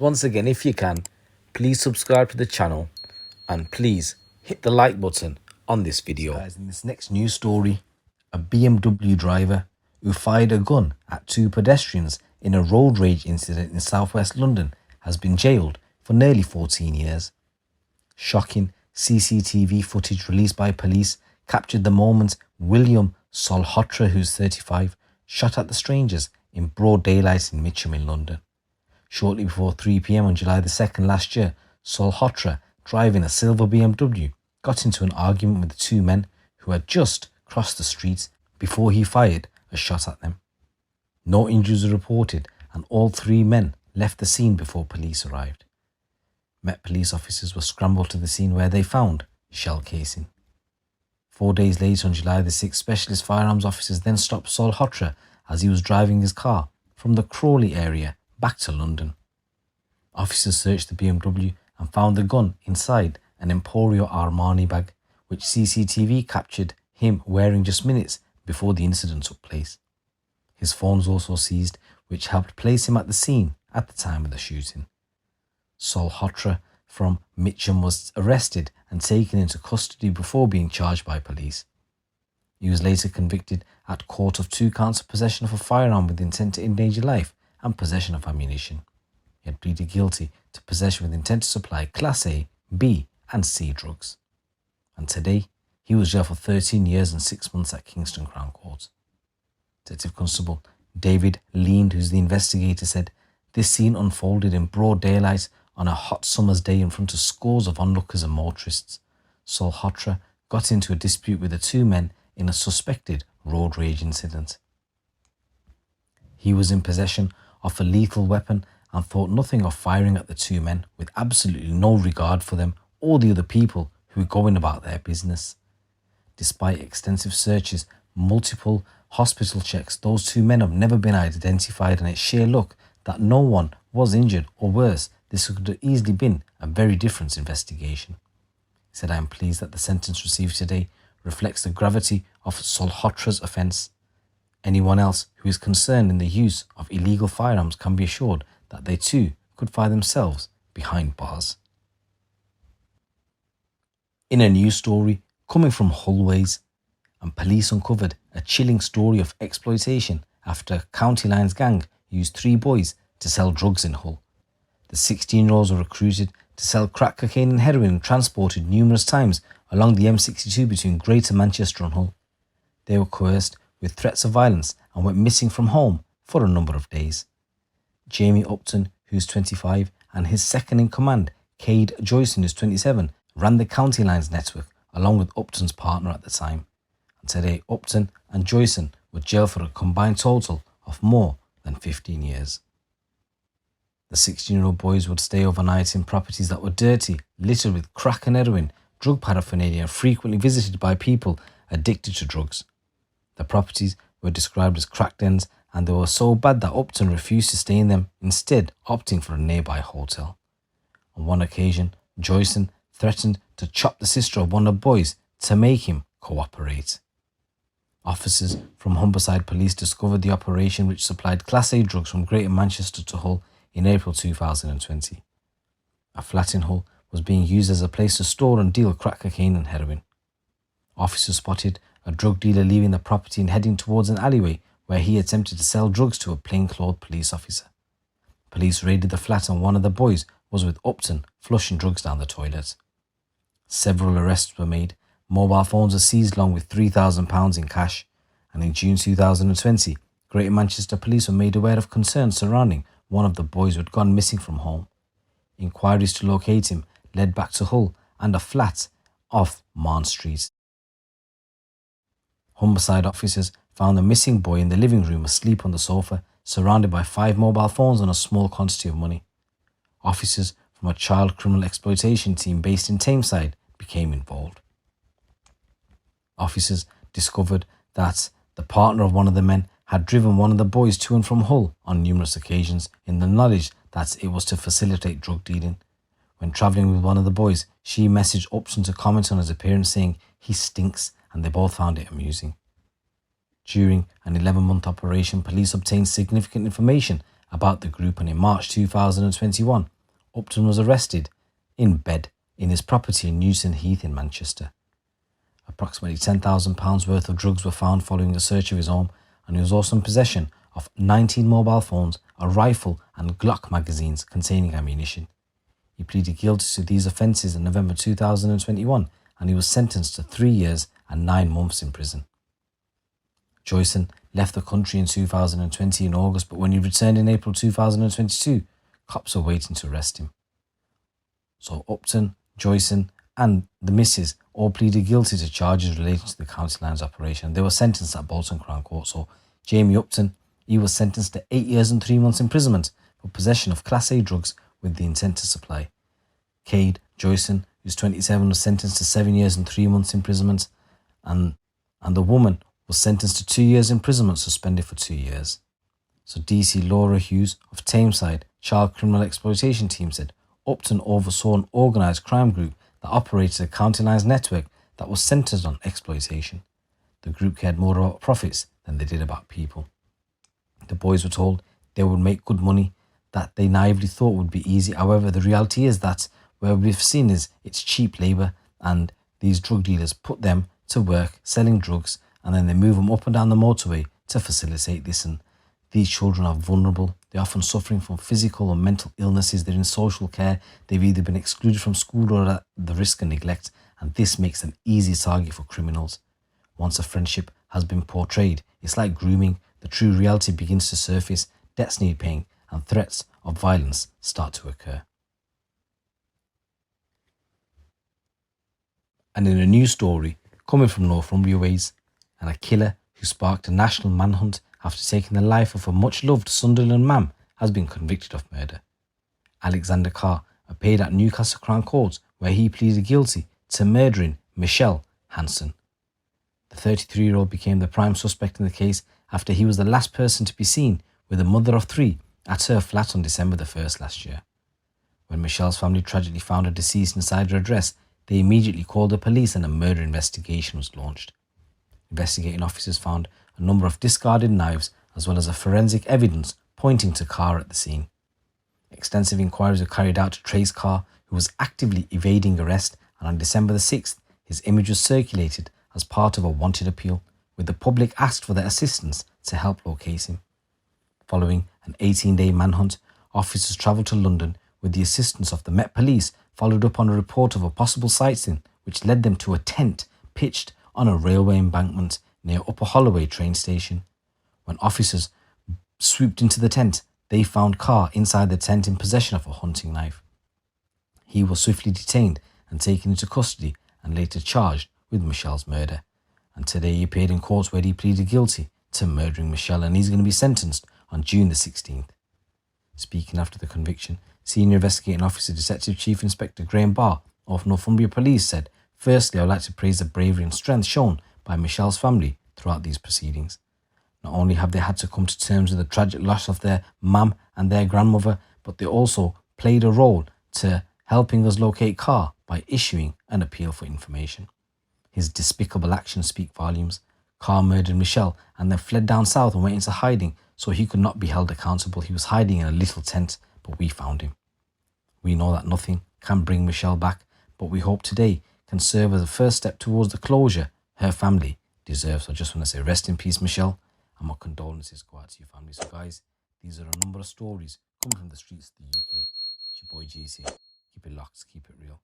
Once again, if you can, please subscribe to the channel and please hit the like button on this video. Guys, in this next news story, a BMW driver who fired a gun at two pedestrians in a road rage incident in southwest London has been jailed for nearly 14 years. Shocking CCTV footage released by police captured the moment William Solhotra, who's 35, shot at the strangers in broad daylight in Mitcham in London. Shortly before 3 p.m. on July the 2nd last year, Solhotra, driving a silver BMW, got into an argument with the two men who had just crossed the street before he fired a shot at them. No injuries were reported and all three men left the scene before police arrived. Met police officers were scrambled to the scene where they found shell casing. 4 days later on July the 6th, specialist firearms officers then stopped Solhotra as he was driving his car from the Crawley area back to London. Officers searched the BMW and found the gun inside an Emporio Armani bag, which CCTV captured him wearing just minutes before the incident took place. His phone was also seized, which helped place him at the scene at the time of the shooting. Solhotra from Mitcham was arrested and taken into custody before being charged by police. He was later convicted at court of 2 counts of possession of a firearm with intent to endanger life and possession of ammunition. He had pleaded guilty to possession with intent to supply Class A, B and C drugs. And today, he was jailed for 13 years and 6 months at Kingston Crown Court. Detective Constable David Leand, who's the investigator, said, "This scene unfolded in broad daylight on a hot summer's day in front of scores of onlookers and motorists. Solhotra got into a dispute with the two men in a suspected road rage incident. He was in possession of a lethal weapon and thought nothing of firing at the two men with absolutely no regard for them or the other people who were going about their business. Despite extensive searches, multiple hospital checks, those two men have never been identified, and it's sheer luck that no one was injured, or worse, this could have easily been a very different investigation." He said, "I am pleased that the sentence received today reflects the gravity of Solhotra's offence. Anyone else who is concerned in the use of illegal firearms can be assured that they too could find themselves behind bars." In a news story coming from Hullways, and police uncovered a chilling story of exploitation after a County Lines gang used 3 boys to sell drugs in Hull. The 16-year-olds were recruited to sell crack cocaine and heroin and transported numerous times along the M62 between Greater Manchester and Hull. They were coerced with threats of violence and went missing from home for a number of days. Jamie Upton, who's 25, and his second-in-command, Cade Joyson, who's 27, ran the County Lines network along with Upton's partner at the time. And today, Upton and Joyson were jailed for a combined total of more than 15 years. The 16-year-old boys would stay overnight in properties that were dirty, littered with crack and heroin, drug paraphernalia, and frequently visited by people addicted to drugs. The properties were described as crack dens, and they were so bad that Upton refused to stay in them, instead opting for a nearby hotel. On one occasion, Joyson threatened to chop the sister of one of the boys to make him cooperate. Officers from Humberside Police discovered the operation, which supplied Class A drugs from Greater Manchester to Hull in April 2020. A flat in Hull was being used as a place to store and deal crack cocaine and heroin. Officers spotted a drug dealer leaving the property and heading towards an alleyway where he attempted to sell drugs to a plainclothes police officer. Police raided the flat and one of the boys was with Upton flushing drugs down the toilet. Several arrests were made, mobile phones were seized along with £3,000 in cash, and in June 2020, Greater Manchester Police were made aware of concerns surrounding one of the boys who had gone missing from home. Inquiries to locate him led back to Hull and a flat off Marn Street. Humberside officers found the missing boy in the living room asleep on the sofa, surrounded by 5 mobile phones and a small quantity of money. Officers from a child criminal exploitation team based in Tameside became involved. Officers discovered that the partner of one of the men had driven one of the boys to and from Hull on numerous occasions in the knowledge that it was to facilitate drug dealing. When travelling with one of the boys, she messaged Upton to comment on his appearance, saying he stinks, and they both found it amusing. During an 11-month operation, police obtained significant information about the group, and in March 2021, Upton was arrested in bed in his property in Newton Heath in Manchester. Approximately £10,000 worth of drugs were found following a search of his home, and he was also in possession of 19 mobile phones, a rifle and Glock magazines containing ammunition. He pleaded guilty to these offences in November 2021, and he was sentenced to 3 years and 9 months in prison. Joyson left the country in 2020 in August, but when he returned in April 2022, cops were waiting to arrest him. So Upton, Joyson and the missus all pleaded guilty to charges related to the County Lines operation. They were sentenced at Bolton Crown Court. So Jamie Upton, he was sentenced to 8 years and 3 months imprisonment for possession of Class A drugs with the intent to supply. Cade Joyson, who's 27, was sentenced to 7 years and 3 months imprisonment, and the woman was sentenced to 2 years imprisonment, suspended for 2 years. So DC Laura Hughes of Tameside Child Criminal Exploitation Team said Upton oversaw an organised crime group that operated a County Lines network that was centred on exploitation. The group cared more about profits than they did about people. The boys were told they would make good money that they naively thought would be easy. However, the reality is that where we've seen is it's cheap labour, and these drug dealers put them to work selling drugs, and then they move them up and down the motorway to facilitate this. And these children are vulnerable. They're often suffering from physical or mental illnesses. They're in social care. They've either been excluded from school or at the risk of neglect, and this makes them easy target for criminals. Once a friendship has been portrayed, it's like grooming. The true reality begins to surface. Debts need paying, and threats of violence start to occur. And in a new story coming from Northumbria ways, and a killer who sparked a national manhunt after taking the life of a much-loved Sunderland man has been convicted of murder. Alexander Carr appeared at Newcastle Crown Court, where he pleaded guilty to murdering Michelle Hanson. The 33-year-old became the prime suspect in the case after he was the last person to be seen with a mother of 3 at her flat on December the 1st last year. When Michelle's family tragically found her deceased inside her address, they immediately called the police and a murder investigation was launched. Investigating officers found a number of discarded knives as well as a forensic evidence pointing to Carr at the scene. Extensive inquiries were carried out to trace Carr, who was actively evading arrest, and on December the 6th, his image was circulated as part of a wanted appeal, with the public asked for their assistance to help locate him. Following an 18-day manhunt, officers travelled to London with the assistance of the Met Police, followed up on a report of a possible sighting, which led them to a tent pitched on a railway embankment near Upper Holloway train station. When officers swooped into the tent, they found Carr inside the tent in possession of a hunting knife. He was swiftly detained and taken into custody and later charged with Michelle's murder. And today he appeared in court where he pleaded guilty to murdering Michelle, and he's going to be sentenced on June the 16th. Speaking after the conviction, Senior Investigating Officer Detective Chief Inspector Graham Barr of Northumbria Police said, "Firstly, I would like to praise the bravery and strength shown by Michelle's family throughout these proceedings. Not only have they had to come to terms with the tragic loss of their mum and their grandmother, but they also played a role to helping us locate Carr by issuing an appeal for information. His despicable actions speak volumes. Carr murdered Michelle and then fled down south and went into hiding so he could not be held accountable. He was hiding in a little tent, but we found him. We know that nothing can bring Michelle back, but we hope today can serve as a first step towards the closure her family deserves." So I just want to say rest in peace, Michelle, and my condolences go out to your family. So guys, these are a number of stories coming from the streets of the UK. It's your boy GC. Keep it locked, keep it real.